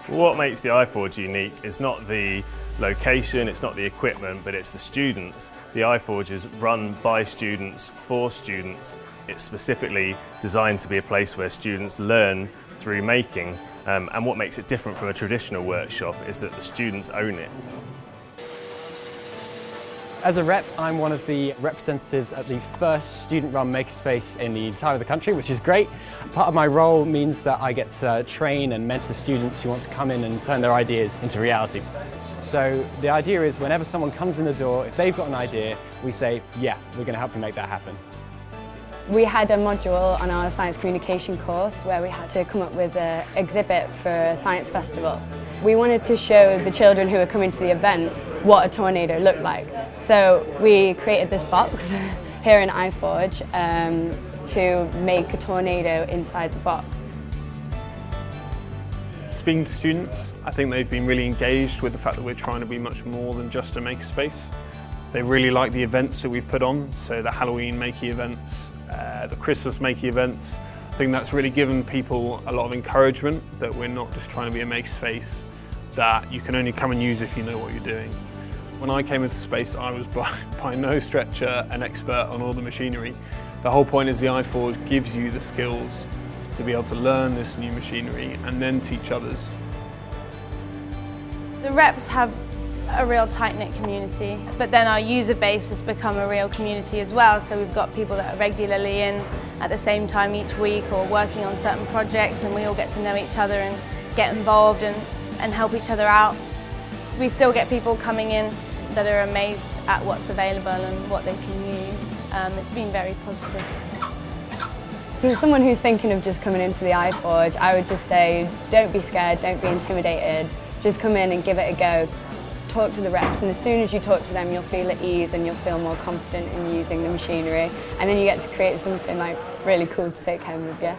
What makes the iForge unique is not the location, it's not the equipment, but it's the students. The iForge is run by students, for students. It's specifically designed to be a place where students learn through making. And what makes it different from a traditional workshop is that the students own it. As a rep, I'm one of the representatives at the first student-run makerspace in the entire of the country, which is great. Part of my role means that I get to train and mentor students who want to come in and turn their ideas into reality. So the idea is whenever someone comes in the door, if they've got an idea, we say, yeah, we're going to help you make that happen. We had a module on our science communication course where we had to come up with an exhibit for a science festival. We wanted to show the children who were coming to the event what a tornado looked like. So we created this box here in iForge to make a tornado inside the box. Speaking to students, I think they've been really engaged with the fact that we're trying to be much more than just a makerspace. They really like the events that we've put on, so the Halloween makey events, the Christmas makey events. I think that's really given people a lot of encouragement that we're not just trying to be a makerspace that you can only come and use if you know what you're doing. When I came into the space, I was by no stretch an expert on all the machinery. The whole point is the iForge gives you the skills to be able to learn this new machinery and then teach others. The reps have a real tight-knit community, but then our user base has become a real community as well, so we've got people that are regularly in at the same time each week or working on certain projects, and we all get to know each other and get involved and help each other out. We still get people coming in that are amazed at what's available and what they can use. It's been very positive. To someone who's thinking of just coming into the iForge, I would just say don't be scared, don't be intimidated, just come in and give it a go. Talk to the reps, and as soon as you talk to them you'll feel at ease and you'll feel more confident in using the machinery, and then you get to create something like really cool to take home with you.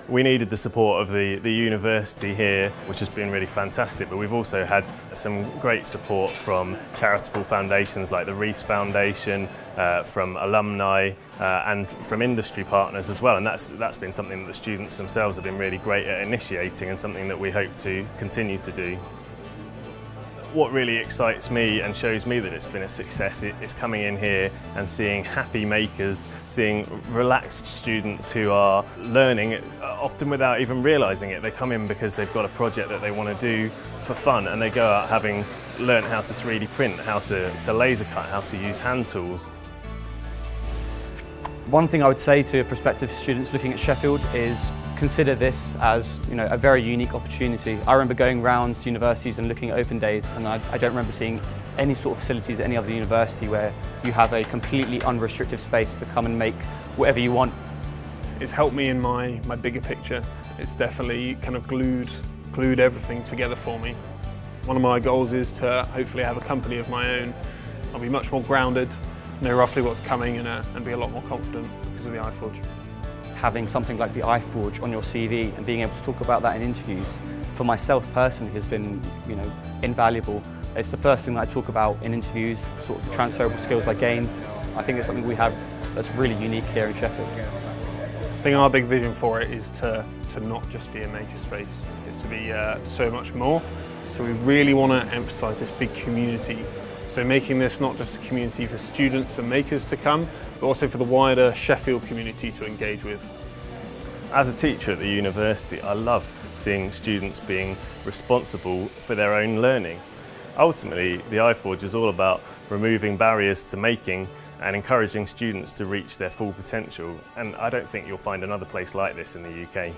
We needed the support of the university here, which has been really fantastic, but we've also had some great support from charitable foundations like the Reese Foundation, from Alumni and from industry partners as well, and that's been something that the students themselves have been really great at initiating and something that we hope to continue to do. What really excites me and shows me that it's been a success is coming in here and seeing happy makers, seeing relaxed students who are learning, often without even realising it. They come in because they've got a project that they want to do for fun, and they go out having learned how to 3D print, how to laser cut, how to use hand tools. One thing I would say to prospective students looking at Sheffield is consider this as a very unique opportunity. I remember going around universities and looking at open days, and I don't remember seeing any sort of facilities at any other university where you have a completely unrestricted space to come and make whatever you want. It's helped me in my bigger picture. It's definitely kind of glued everything together for me. One of my goals is to hopefully have a company of my own. I'll be much more grounded, know roughly what's coming, and be a lot more confident because of the iForge. Having something like the iForge on your CV and being able to talk about that in interviews, for myself personally, has been invaluable. It's the first thing that I talk about in interviews, sort of the transferable skills I gained. I think it's something we have that's really unique here in Sheffield. I think our big vision for it is to not just be a makerspace, it's to be so much more. So we really want to emphasise this big community. So making this not just a community for students and makers to come, but also for the wider Sheffield community to engage with. As a teacher at the university, I loved seeing students being responsible for their own learning. Ultimately, the iForge is all about removing barriers to making and encouraging students to reach their full potential, and I don't think you'll find another place like this in the UK.